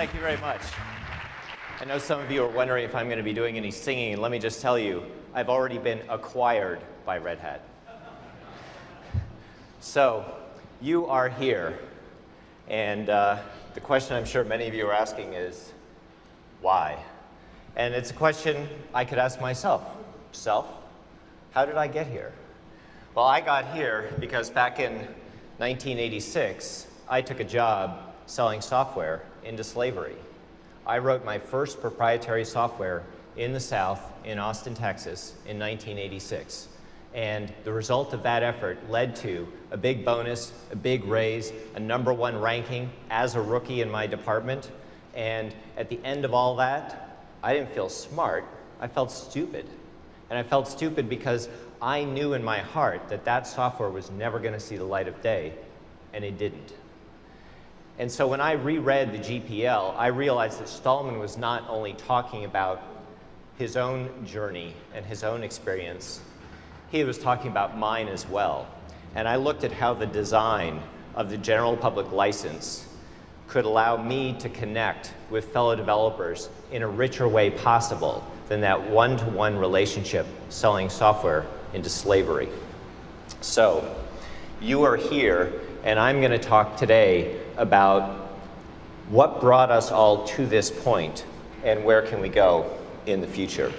Thank you very much. I know some of you are wondering if I'm going to be doing any singing, and let me just tell you, I've already been acquired by Red Hat. So, you are here, and the question I'm sure many of you are asking is, why? And it's a question I could ask myself. Self, how did I get here? Well, I got here because back in 1986, I took a job selling software into slavery. I wrote my first proprietary software in the South, in Austin, Texas, in 1986. And the result of that effort led to a big bonus, a big raise, a #1 ranking as a rookie in my department. And at the end of all that, I didn't feel smart, I felt stupid. And I felt stupid because I knew in my heart that that software was never going to see the light of day, and it didn't. And so when I reread the GPL, I realized that Stallman was not only talking about his own journey and his own experience, he was talking about mine as well. And I looked at how the design of the general public license could allow me to connect with fellow developers in a richer way possible than that one-to-one relationship selling software into slavery. So, you are here, and I'm going to talk today about what brought us all to this point and where can we go in the future.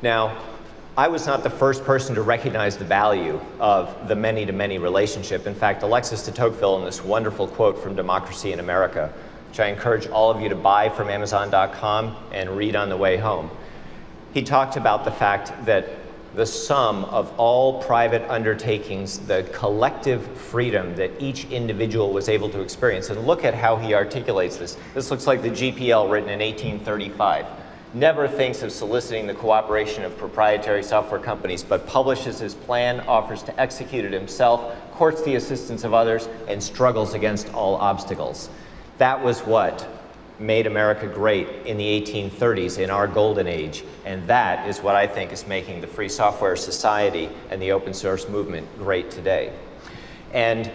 Now, I was not the first person to recognize the value of the many-to-many relationship. In fact, Alexis de Tocqueville, in this wonderful quote from Democracy in America, which I encourage all of you to buy from Amazon.com and read on the way home, he talked about the fact that the sum of all private undertakings, the collective freedom that each individual was able to experience. And look at how he articulates this. This looks like the GPL written in 1835. Never thinks of soliciting the cooperation of proprietary software companies, but publishes his plan, offers to execute it himself, courts the assistance of others, and struggles against all obstacles. That was what made America great in the 1830s, in our golden age, and that is what I think is making the Free Software Society and the open source movement great today. And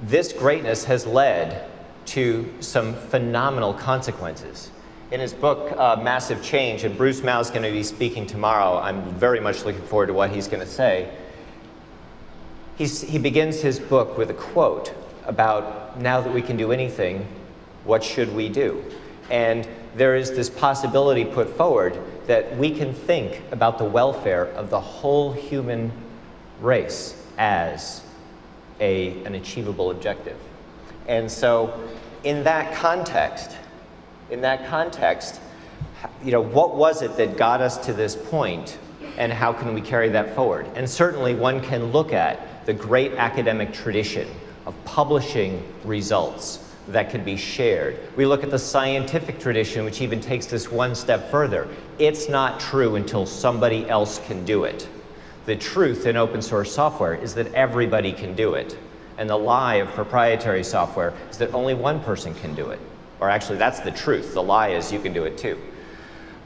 this greatness has led to some phenomenal consequences. In his book, Massive Change, and Bruce Mao is going to be speaking tomorrow, I'm very much looking forward to what he's going to say. He begins his book with a quote about, now that we can do anything, what should we do? And there is this possibility put forward that we can think about the welfare of the whole human race as an achievable objective. And so in that context, you know, what was it that got us to this point, and how can we carry that forward? And certainly one can look at the great academic tradition of publishing results that can be shared. We look at the scientific tradition, which even takes this one step further. It's not true until somebody else can do it. The truth in open source software is that everybody can do it. And the lie of proprietary software is that only one person can do it. Or actually, that's the truth. The lie is you can do it too.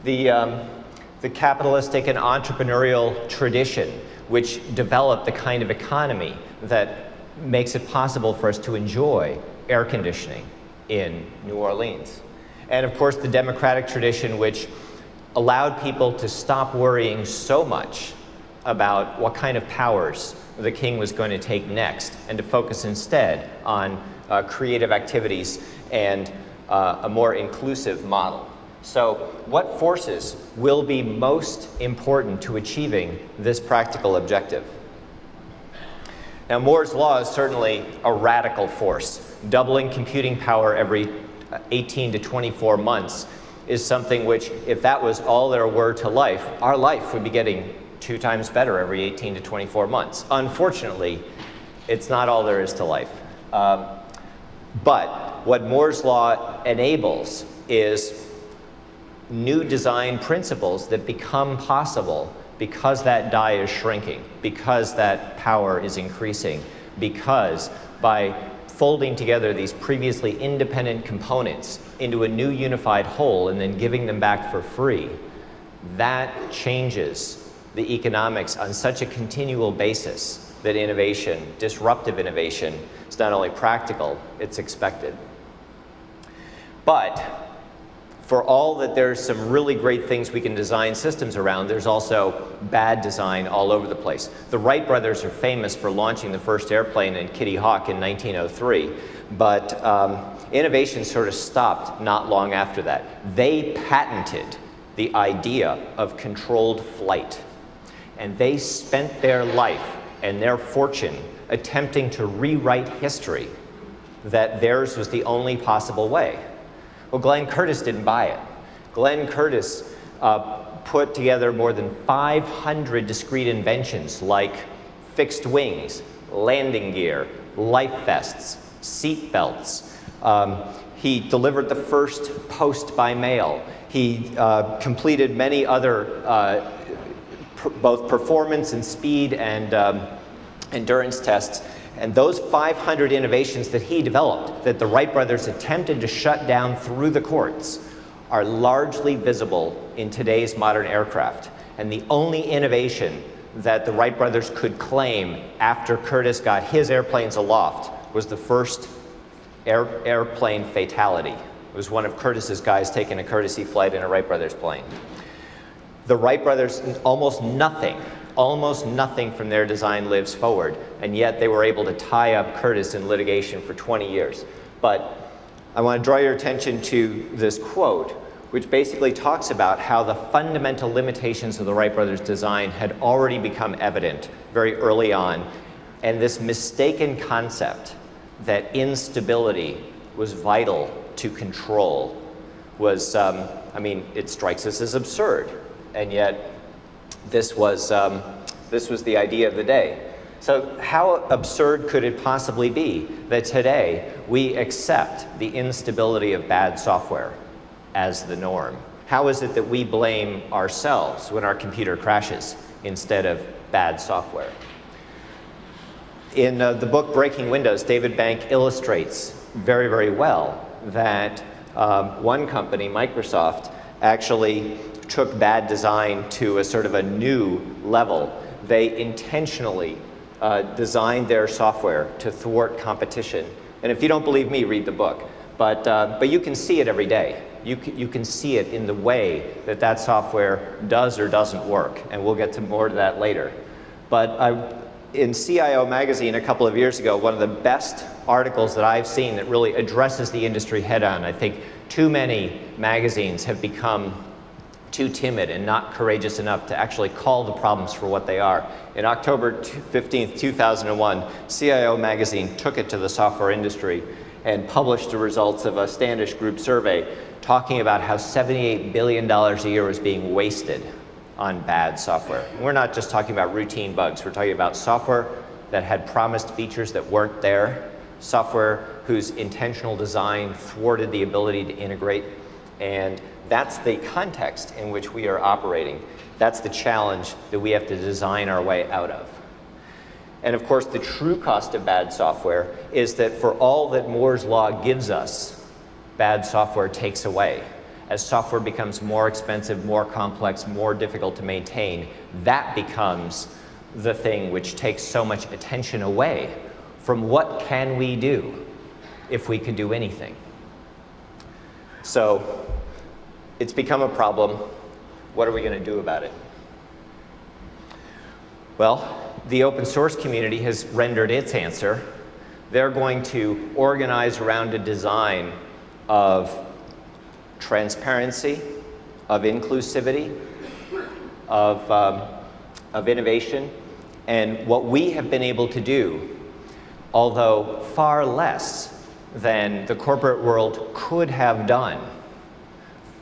The capitalistic and entrepreneurial tradition, which developed the kind of economy that makes it possible for us to enjoy air conditioning in New Orleans. And of course, the democratic tradition, which allowed people to stop worrying so much about what kind of powers the king was going to take next, and to focus instead on creative activities and a more inclusive model. So what forces will be most important to achieving this practical objective? Now, Moore's law is certainly a radical force. Doubling computing power every 18 to 24 months is something which, if that was all there were to life, our life would be getting 2 times better every 18 to 24 months. Unfortunately, it's not all there is to life. But what Moore's law enables is new design principles that become possible because that die is shrinking, because that power is increasing, because by folding together these previously independent components into a new unified whole and then giving them back for free, that changes the economics on such a continual basis that innovation, disruptive innovation, is not only practical, it's expected. But for all that there's some really great things we can design systems around, there's also bad design all over the place. The Wright brothers are famous for launching the first airplane in Kitty Hawk in 1903, but innovation sort of stopped not long after that. They patented the idea of controlled flight, and they spent their life and their fortune attempting to rewrite history that theirs was the only possible way. Well, Glenn Curtiss didn't buy it. Glenn Curtiss put together more than 500 discrete inventions like fixed wings, landing gear, life vests, seat belts. He delivered the first post by mail. He completed many other both performance and speed and endurance tests. And those 500 innovations that he developed, that the Wright brothers attempted to shut down through the courts, are largely visible in today's modern aircraft. And the only innovation that the Wright brothers could claim after Curtiss got his airplanes aloft was the first airplane fatality. It was one of Curtiss's guys taking a courtesy flight in a Wright brothers plane. The Wright brothers, almost nothing from their design lives forward, and yet they were able to tie up Curtiss in litigation for 20 years. But I want to draw your attention to this quote, which basically talks about how the fundamental limitations of the Wright brothers' design had already become evident very early on, and this mistaken concept that instability was vital to control was, I mean, it strikes us as absurd, and yet this was the idea of the day. So how absurd could it possibly be that today we accept the instability of bad software as the norm? How is it that we blame ourselves when our computer crashes instead of bad software? In the book Breaking Windows, David Bank illustrates very, very well that one company, Microsoft, actually took bad design to a sort of a new level. They intentionally designed their software to thwart competition. And if you don't believe me, read the book. But you can see it every day. You can see it in the way that that software does or doesn't work. And we'll get to more of that later. But in CIO magazine a couple of years ago, one of the best articles that I've seen that really addresses the industry head on. I think too many magazines have become too timid and not courageous enough to actually call the problems for what they are. In October 15th, 2001, CIO magazine took it to the software industry and published the results of a Standish Group survey talking about how $78 billion a year was being wasted on bad software. We're not just talking about routine bugs. We're talking about software that had promised features that weren't there, software whose intentional design thwarted the ability to integrate, and that's the context in which we are operating. That's the challenge that we have to design our way out of. And of course, the true cost of bad software is that for all that Moore's law gives us, bad software takes away. As software becomes more expensive, more complex, more difficult to maintain, that becomes the thing which takes so much attention away from what can we do if we could do anything. So it's become a problem. What are we going to do about it? Well, the open source community has rendered its answer. They're going to organize around a design of transparency, of inclusivity, of innovation. And what we have been able to do, although far less than the corporate world could have done,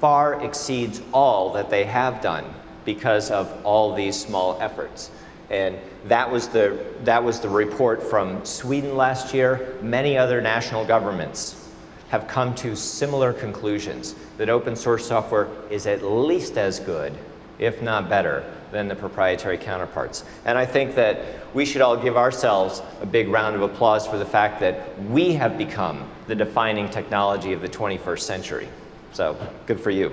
far exceeds all that they have done because of all these small efforts. And that was the report from Sweden last year. Many other national governments have come to similar conclusions, that open source software is at least as good, if not better, than the proprietary counterparts. And I think that we should all give ourselves a big round of applause for the fact that we have become the defining technology of the 21st century. So, good for you.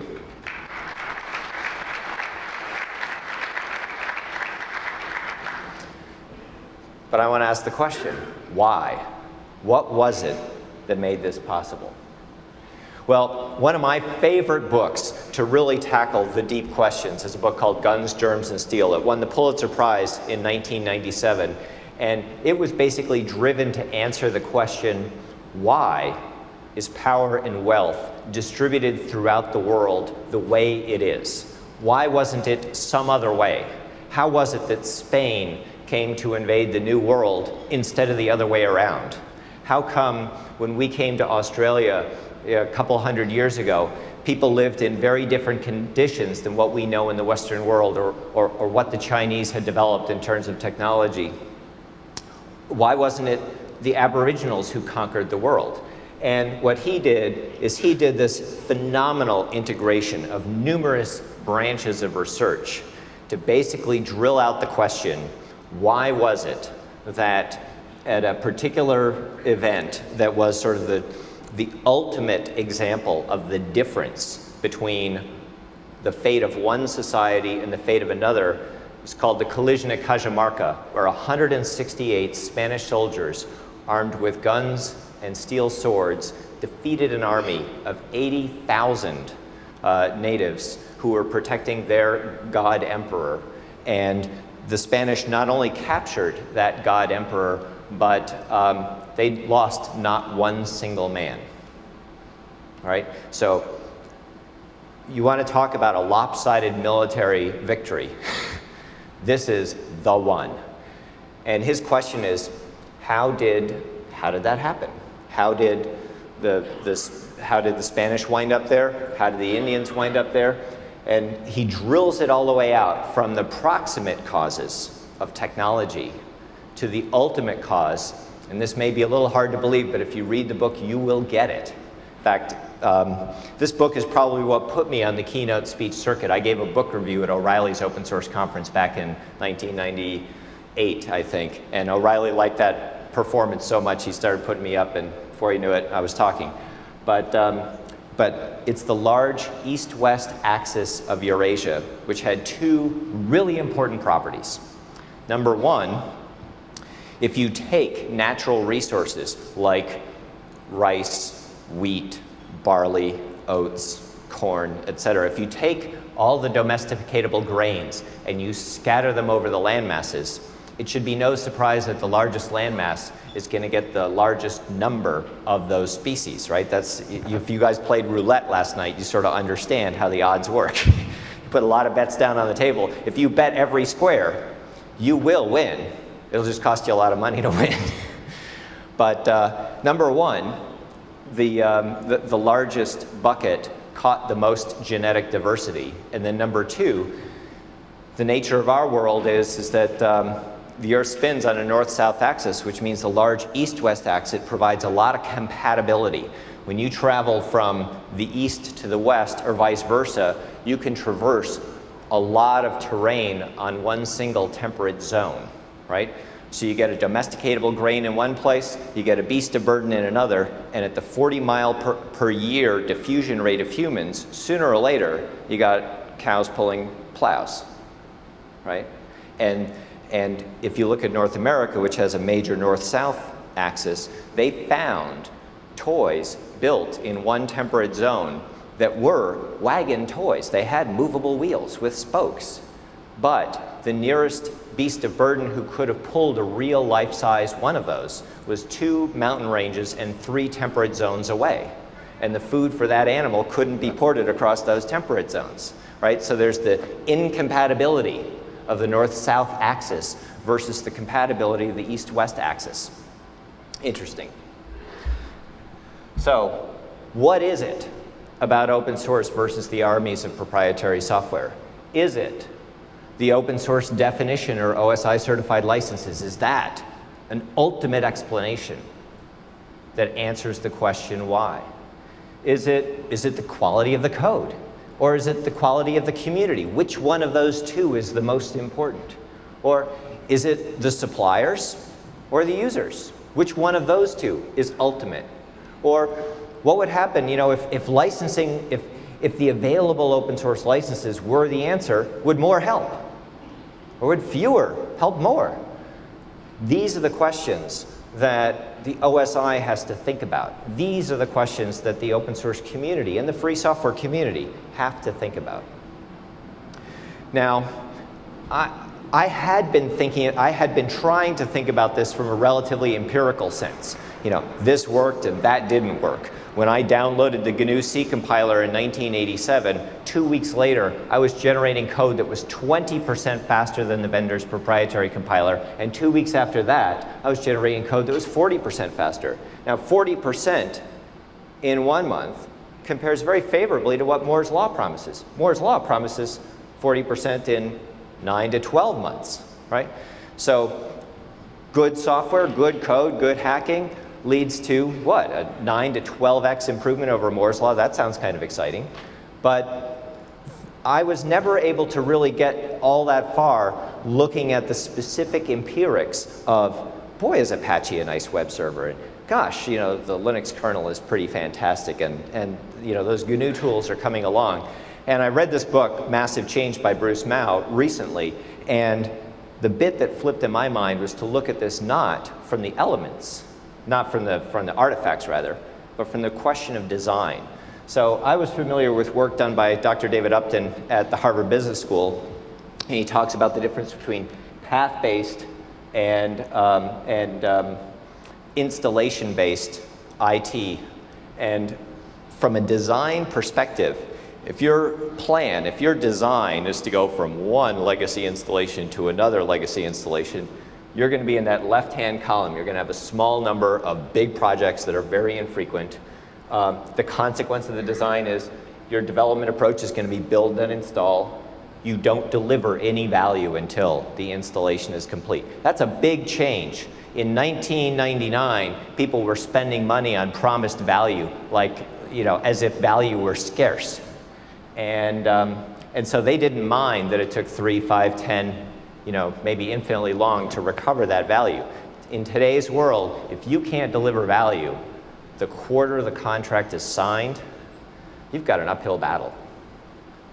But I want to ask the question, why? What was it that made this possible? Well, one of my favorite books to really tackle the deep questions is a book called Guns, Germs, and Steel. It won the Pulitzer Prize in 1997, and it was basically driven to answer the question, why is power and wealth distributed throughout the world the way it is? Why wasn't it some other way? How was it that Spain came to invade the New World instead of the other way around? How come when we came to Australia a couple hundred years ago, people lived in very different conditions than what we know in the Western world, or what the Chinese had developed in terms of technology? Why wasn't it the Aboriginals who conquered the world? And what he did is he did this phenomenal integration of numerous branches of research to basically drill out the question, why was it that at a particular event that was sort of the ultimate example of the difference between the fate of one society and the fate of another, it's called the collision at Cajamarca, where 168 Spanish soldiers armed with guns and steel swords defeated an army of 80,000 natives who were protecting their god emperor. And the Spanish not only captured that god emperor, but they lost not one single man. All right, so you want to talk about a lopsided military victory. This is the one. And his question is, how did that happen? How did the Spanish wind up there? How did the Indians wind up there? And he drills it all the way out from the proximate causes of technology to the ultimate cause. And this may be a little hard to believe, but if you read the book, you will get it. In fact, this book is probably what put me on the keynote speech circuit. I gave a book review at O'Reilly's open source conference back in 1998, I think. And O'Reilly liked that performance so much, he started putting me up, and before you knew it, I was talking. But it's the large east-west axis of Eurasia, which had two really important properties. Number one, if you take natural resources like rice, wheat, barley, oats, corn, etc., if you take all the domesticatable grains and you scatter them over the land masses, it should be no surprise that the largest landmass is going to get the largest number of those species, right? If you guys played roulette last night, you sort of understand how the odds work. You put a lot of bets down on the table. If you bet every square, you will win. It'll just cost you a lot of money to win. But number one, the largest bucket caught the most genetic diversity. And then number two, the nature of our world is that the Earth spins on a north-south axis, which means the large east-west axis provides a lot of compatibility. When you travel from the east to the west or vice versa, you can traverse a lot of terrain on one single temperate zone, right? So you get a domesticatable grain in one place, you get a beast of burden in another, and at the 40 mile per year diffusion rate of humans, sooner or later, you got cows pulling plows, right? And if you look at North America, which has a major north-south axis, they found toys built in one temperate zone that were wagon toys. They had movable wheels with spokes. But the nearest beast of burden who could have pulled a real life-size one of those was 2 mountain ranges and 3 temperate zones away. And the food for that animal couldn't be ported across those temperate zones, right? So there's the incompatibility of the north-south axis versus the compatibility of the east-west axis. Interesting. So, what is it about open source versus the armies of proprietary software? Is it the open source definition or OSI certified licenses? Is that an ultimate explanation that answers the question why? Is it the quality of the code? Or is it the quality of the community? Which one of those two is the most important? Or is it the suppliers or the users? Which one of those two is ultimate? Or what would happen, if licensing, if the available open source licenses were the answer, would more help? Or would fewer help more? These are the questions that the OSI has to think about. These are the questions that the open source community and the free software community have to think about. Now, I had been trying to think about this from a relatively empirical sense. You know, this worked and that didn't work. When I downloaded the GNU C compiler in 1987, 2 weeks later, I was generating code that was 20% faster than the vendor's proprietary compiler, and 2 weeks after that, I was generating code that was 40% faster. Now, 40% in 1 month compares very favorably to what Moore's Law promises. Moore's Law promises 40% in 9 to 12 months, right? So good software, good code, good hacking leads to what? A 9 to 12x improvement over Moore's Law. That sounds kind of exciting. But I was never able to really get all that far looking at the specific empirics of, boy, is Apache a nice web server. And gosh, you know, the Linux kernel is pretty fantastic, and you know, those GNU tools are coming along. And I read this book, Massive Change by Bruce Mao, recently, and the bit that flipped in my mind was to look at this not from the elements, not from the artifacts rather, but from the question of design. So I was familiar with work done by Dr. David Upton at the Harvard Business School, and he talks about the difference between path-based and installation-based IT. And from a design perspective, if your design is to go from one legacy installation to another legacy installation, you're going to be in that left-hand column. You're going to have a small number of big projects that are very infrequent. The consequence of the design is your development approach is going to be build and install. You don't deliver any value until the installation is complete. That's a big change. In 1999, people were spending money on promised value, like, you know, as if value were scarce. And so they didn't mind that it took 3, 5, 10, you know, maybe infinitely long to recover that value. In today's world, if you can't deliver value, the quarter the contract is signed, you've got an uphill battle,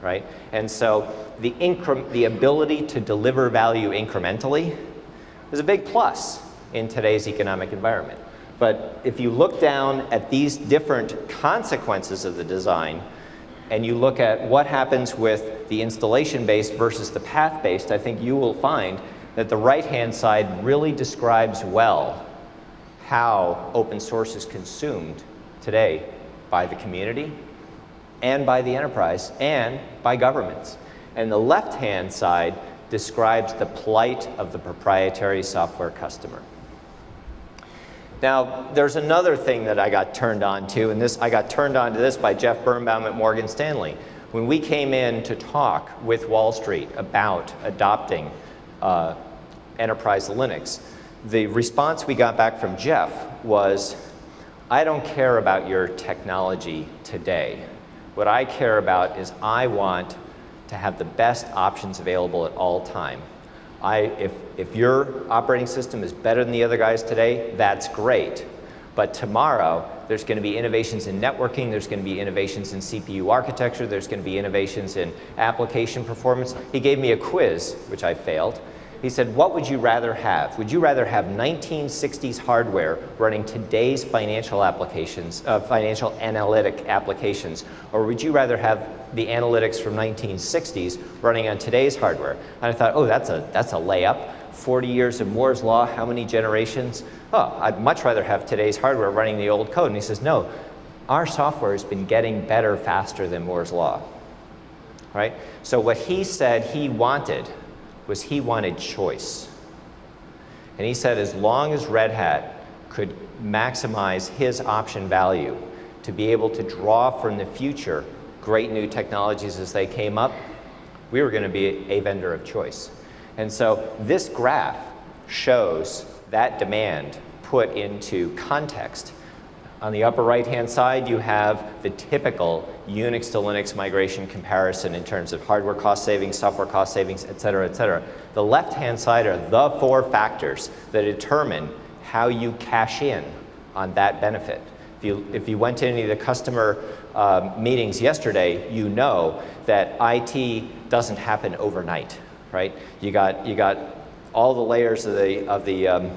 right? And so the ability to deliver value incrementally is a big plus in today's economic environment. But if you look down at these different consequences of the design, and you look at what happens with the installation-based versus the path-based, I think you will find that the right-hand side really describes well how open source is consumed today by the community and by the enterprise and by governments. And the left-hand side describes the plight of the proprietary software customer. Now, there's another thing that I got turned on to, and I got turned on to this by Jeff Birnbaum at Morgan Stanley. When we came in to talk with Wall Street about adopting enterprise Linux, the response we got back from Jeff was, I don't care about your technology today. What I care about is I want to have the best options available at all time. If your operating system is better than the other guys today, that's great. But tomorrow, there's going to be innovations in networking, there's going to be innovations in CPU architecture, there's going to be innovations in application performance. He gave me a quiz, which I failed. He said, what would you rather have? Would you rather have 1960s hardware running today's financial applications, financial analytic applications, or would you rather have the analytics from 1960s running on today's hardware? And I thought, oh, that's a layup. 40 years of Moore's Law, how many generations? Oh, I'd much rather have today's hardware running the old code. And he says, no, our software has been getting better faster than Moore's Law, right? So what he said he wanted was he wanted choice. And he said as long as Red Hat could maximize his option value to be able to draw from the future great new technologies as they came up, we were going to be a vendor of choice. And so this graph shows that demand put into context. On the upper right-hand side, you have the typical Unix to Linux migration comparison in terms of hardware cost savings, software cost savings, et cetera, et cetera. The left-hand side are the 4 factors that determine how you cash in on that benefit. If you went to any of the customer meetings yesterday, you know that IT doesn't happen overnight, right? You got all the layers of the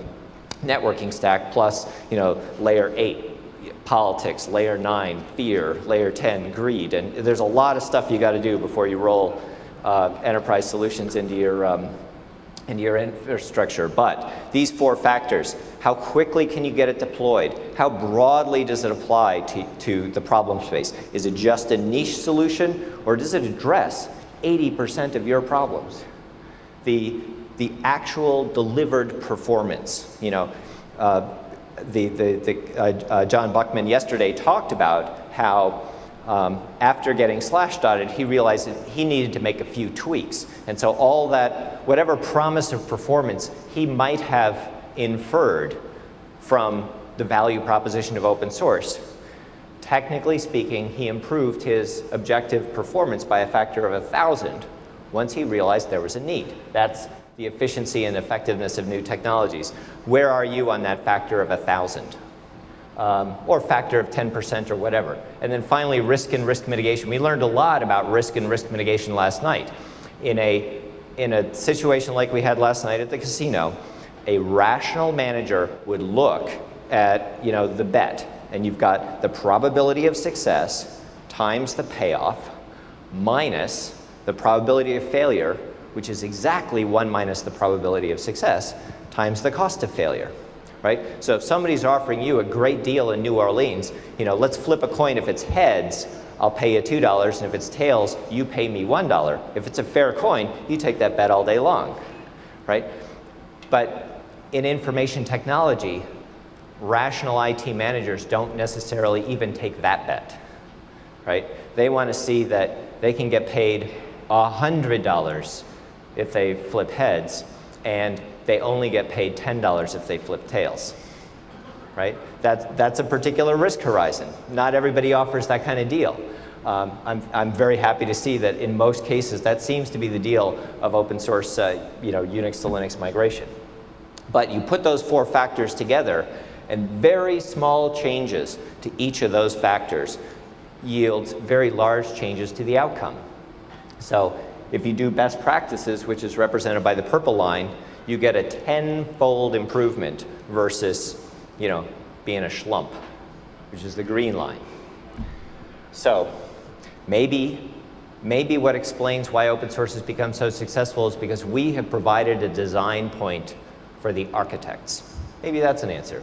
networking stack plus, layer 8, politics, layer 9, fear, layer 10, greed. And there's a lot of stuff you got to do before you roll enterprise solutions into your infrastructure. But these 4 factors: how quickly can you get it deployed? How broadly does it apply to the problem space? Is it just a niche solution, or does it address 80% of your problems? The actual delivered performance. John Buckman yesterday talked about how after getting slashdotted, he realized that he needed to make a few tweaks. And so all that, whatever promise of performance he might have inferred from the value proposition of open source, technically speaking, he improved his objective performance by a factor of 1,000 once he realized there was a need. That's the efficiency and effectiveness of new technologies. Where are you on that factor of 1,000? Or factor of 10% or whatever. And then finally, risk and risk mitigation. We learned a lot about risk and risk mitigation last night. In a situation like we had last night at the casino, a rational manager would look at the bet, and you've got the probability of success times the payoff minus the probability of failure, which is exactly 1 minus the probability of success, times the cost of failure, right? So if somebody's offering you a great deal in New Orleans, let's flip a coin. If it's heads, I'll pay you $2, and if it's tails, you pay me $1. If it's a fair coin, you take that bet all day long, right? But in information technology, rational IT managers don't necessarily even take that bet, right? They want to see that they can get paid $100 if they flip heads, and they only get paid $10 if they flip tails, right? That's a particular risk horizon. Not everybody offers that kind of deal. I'm very happy to see that in most cases that seems to be the deal of open source, Unix to Linux migration. But you put those 4 factors together, and very small changes to each of those factors yields very large changes to the outcome. So if you do best practices, which is represented by the purple line, you get a 10-fold improvement versus, being a schlump, which is the green line. So maybe what explains why open source has become so successful is because we have provided a design point for the architects. Maybe that's an answer.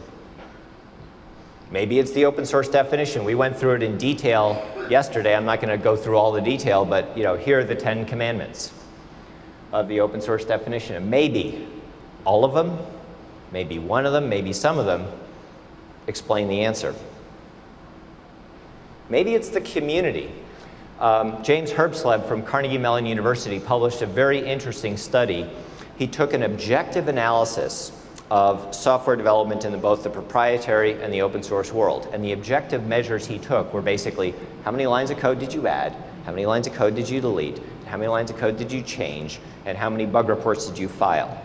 Maybe it's the open source definition. We went through it in detail yesterday. I'm not going to go through all the detail, but here are the 10 commandments of the open source definition. And maybe all of them, maybe one of them, maybe some of them explain the answer. Maybe it's the community. James Herbsleb from Carnegie Mellon University published a very interesting study. He took an objective analysis of software development in both the proprietary and the open source world. And the objective measures he took were basically, how many lines of code did you add? How many lines of code did you delete? How many lines of code did you change? And how many bug reports did you file?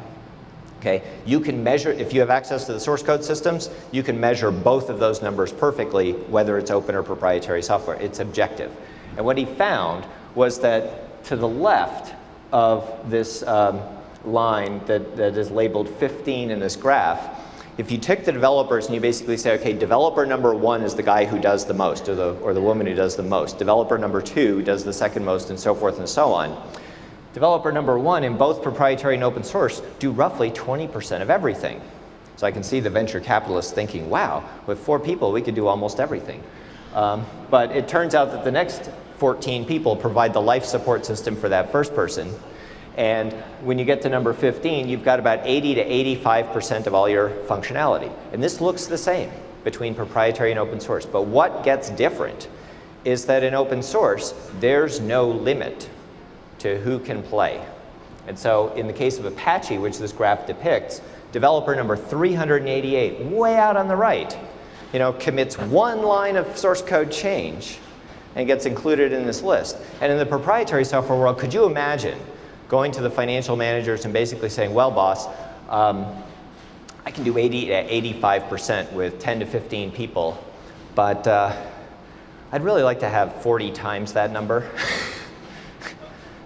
Okay, you can measure, if you have access to the source code systems, you can measure both of those numbers perfectly, whether it's open or proprietary software. It's objective. And what he found was that to the left of this line that is labeled 15 in this graph, if you take the developers and you basically say, okay, developer number 1 is the guy who does the most, or the woman who does the most. Developer number 2 does the second most, and so forth and so on. Developer number 1 in both proprietary and open source do roughly 20% of everything. So I can see the venture capitalists thinking, wow, with 4 people we could do almost everything. But it turns out that the next 14 people provide the life support system for that first person. And when you get to number 15, you've got about 80 to 85% of all your functionality. And this looks the same between proprietary and open source. But what gets different is that in open source, there's no limit to who can play. And so in the case of Apache, which this graph depicts, developer number 388, way out on the right, commits 1 line of source code change and gets included in this list. And in the proprietary software world, could you imagine going to the financial managers and basically saying, well, boss, I can do 80 to 85% with 10 to 15 people, but I'd really like to have 40 times that number.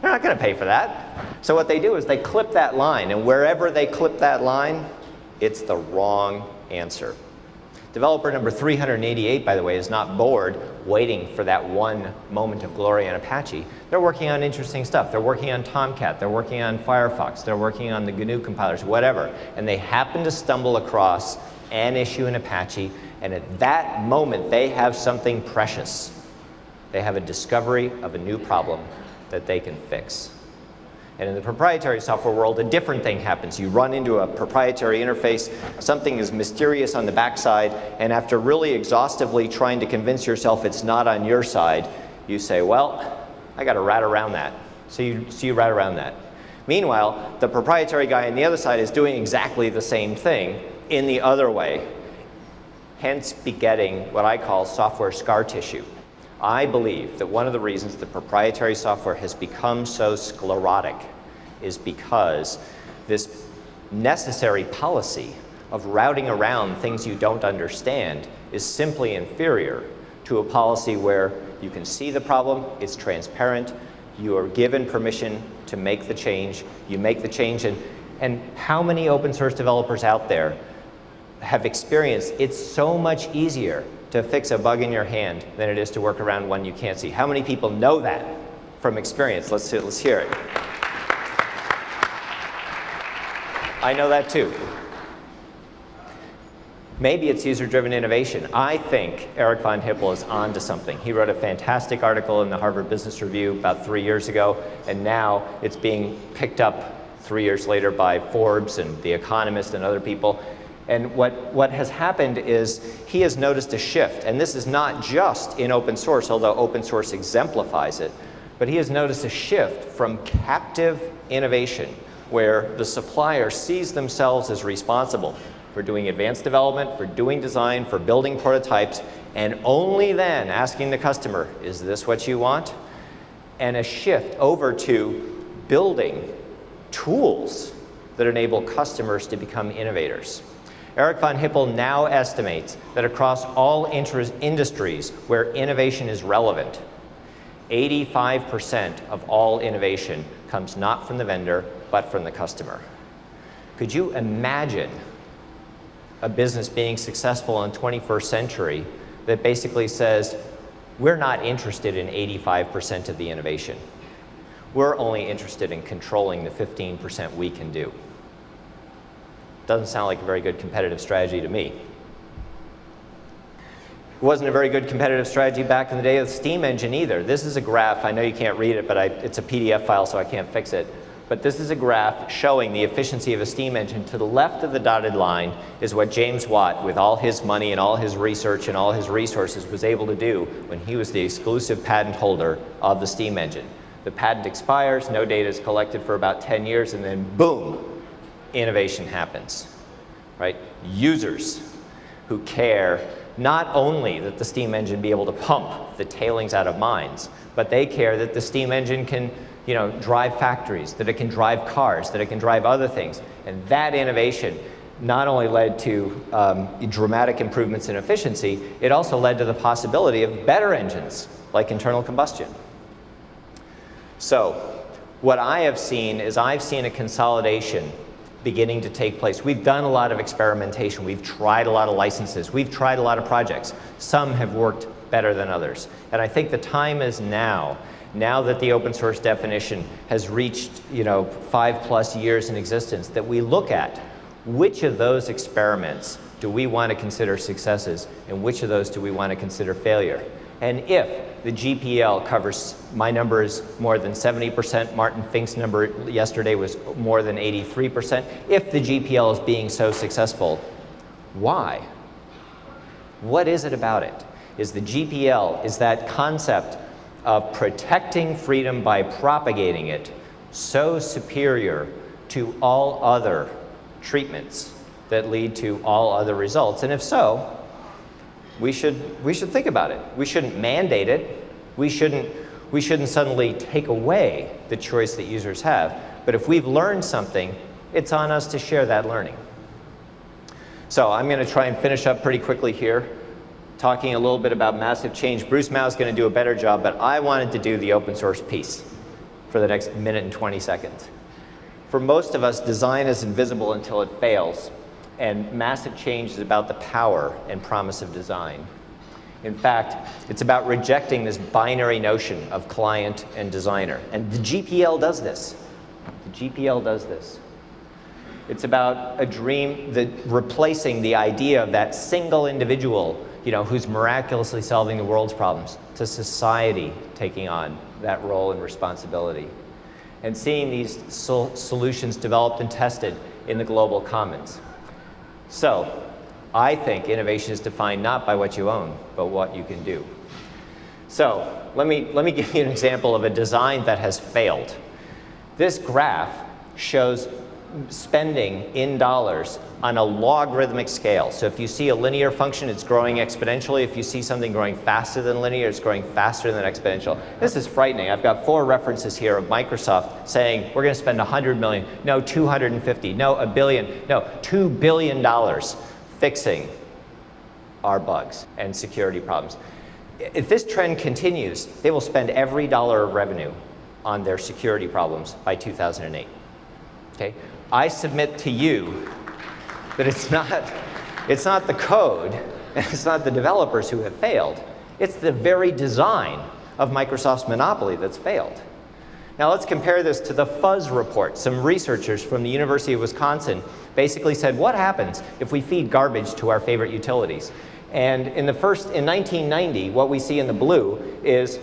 They're not going to pay for that. So what they do is they clip that line, and wherever they clip that line, It's the wrong answer. Developer number 388, by the way, is not bored waiting for that one moment of glory on Apache. They're working on interesting stuff. They're working on Tomcat. They're working on Firefox. They're working on the GNU compilers, whatever. And they happen to stumble across an issue in Apache, and at that moment, they have something precious. They have a discovery of a new problem that they can fix. And in the proprietary software world, a different thing happens. You run into a proprietary interface, something is mysterious on the backside, and after really exhaustively trying to convince yourself it's not on your side, you say, well, I got to rat around that. So you rat around that. Meanwhile, the proprietary guy on the other side is doing exactly the same thing in the other way, hence begetting what I call software scar tissue. I believe that one of the reasons that proprietary software has become so sclerotic is because this necessary policy of routing around things you don't understand is simply inferior to a policy where you can see the problem, it's transparent, you are given permission to make the change, you make the change, and how many open source developers out there have experienced it's so much easier to fix a bug in your hand than it is to work around one you can't see. How many people know that from experience? Let's hear it. I know that too. Maybe it's user-driven innovation. I think Eric von Hippel is onto something. He wrote a fantastic article in the Harvard Business Review about 3 years ago, and now it's being picked up 3 years later by Forbes and The Economist and other people. And what has happened is he has noticed a shift, and this is not just in open source, although open source exemplifies it, but he has noticed a shift from captive innovation, where the supplier sees themselves as responsible for doing advanced development, for doing design, for building prototypes, and only then asking the customer, is this what you want? And a shift over to building tools that enable customers to become innovators. Eric von Hippel now estimates that across all industries where innovation is relevant, 85% of all innovation comes not from the vendor, but from the customer. Could you imagine a business being successful in the 21st century that basically says, we're not interested in 85% of the innovation. We're only interested in controlling the 15% we can do. Doesn't sound like a very good competitive strategy to me. It wasn't a very good competitive strategy back in the day of the steam engine either. This is a graph. I know you can't read it, but it's a PDF file, so I can't fix it. But this is a graph showing the efficiency of a steam engine. To the left of the dotted line is what James Watt, with all his money and all his research and all his resources, was able to do when he was the exclusive patent holder of the steam engine. The patent expires, no data is collected for about 10 years, and then boom, innovation happens, right? Users who care not only that the steam engine be able to pump the tailings out of mines, but they care that the steam engine can, drive factories, that it can drive cars, that it can drive other things. And that innovation not only led to dramatic improvements in efficiency, it also led to the possibility of better engines, like internal combustion. So what I have seen is I've seen a consolidation beginning to take place. We've done a lot of experimentation. We've tried a lot of licenses. We've tried a lot of projects. Some have worked better than others. And I think the time is now that the open source definition has reached 5+ years in existence, that we look at which of those experiments do we want to consider successes and which of those do we want to consider failure. And if the GPL covers, my number is more than 70%, Martin Fink's number yesterday was more than 83%. If the GPL is being so successful, why? What is it about it? Is the GPL, is that concept of protecting freedom by propagating it so superior to all other treatments that lead to all other results? And if so, we should think about it. We shouldn't mandate it. We shouldn't suddenly take away the choice that users have. But if we've learned something, it's on us to share that learning. So I'm going to try and finish up pretty quickly here, talking a little bit about massive change. Bruce Mao is going to do a better job, but I wanted to do the open source piece for the next minute and 20 seconds. For most of us, design is invisible until it fails. And massive change is about the power and promise of design. In fact, it's about rejecting this binary notion of client and designer. And the GPL does this. The GPL does this. It's about a dream that replacing the idea of that single individual, who's miraculously solving the world's problems, to society taking on that role and responsibility. And seeing these solutions developed and tested in the global commons. So, I think innovation is defined not by what you own, but what you can do. So, let me give you an example of a design that has failed. This graph shows spending in dollars on a logarithmic scale. So if you see a linear function, it's growing exponentially. If you see something growing faster than linear, it's growing faster than exponential. This is frightening. I've got 4 references here of Microsoft saying we're going to spend 100 million, no, 250, no, a billion, no, $2 billion fixing our bugs and security problems. If this trend continues, they will spend every dollar of revenue on their security problems by 2008. Okay? I submit to you that it's not the code, and it's not the developers who have failed. It's the very design of Microsoft's monopoly that's failed. Now let's compare this to the Fuzz report. Some researchers from the University of Wisconsin basically said, what happens if we feed garbage to our favorite utilities? And in 1990, what we see in the blue is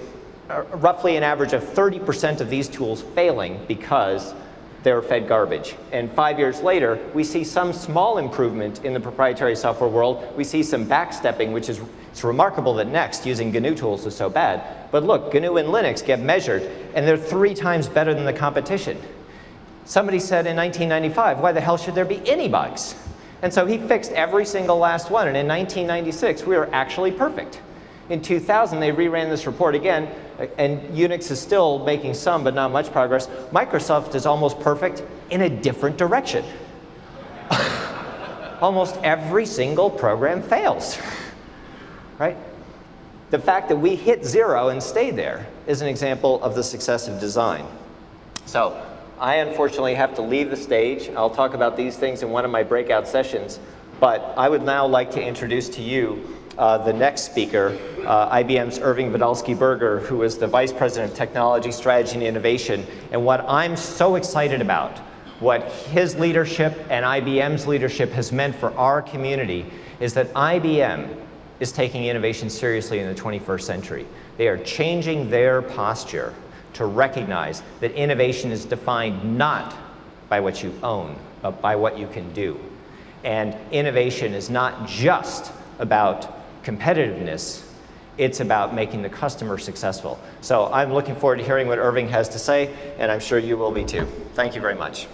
roughly an average of 30% of these tools failing because they were fed garbage. And 5 years later, we see some small improvement in the proprietary software world. We see some backstepping, which is it's remarkable that Next, using GNU tools, is so bad. But look, GNU and Linux get measured, and they're 3 times better than the competition. Somebody said in 1995, why the hell should there be any bugs? And so he fixed every single last one, and in 1996, we were actually perfect. In 2000, they reran this report again, and Unix is still making some, but not much progress. Microsoft is almost perfect in a different direction. Almost every single program fails, right? The fact that we hit 0 and stayed there is an example of the success of design. So I unfortunately have to leave the stage. I'll talk about these things in one of my breakout sessions, but I would now like to introduce to you the next speaker, IBM's Irving Vidalski-Berger, who is the Vice President of Technology, Strategy, and Innovation. And what I'm so excited about, what his leadership and IBM's leadership has meant for our community, is that IBM is taking innovation seriously in the 21st century. They are changing their posture to recognize that innovation is defined not by what you own, but by what you can do. And innovation is not just about competitiveness, it's about making the customer successful. So I'm looking forward to hearing what Irving has to say, and I'm sure you will be too. Thank you very much.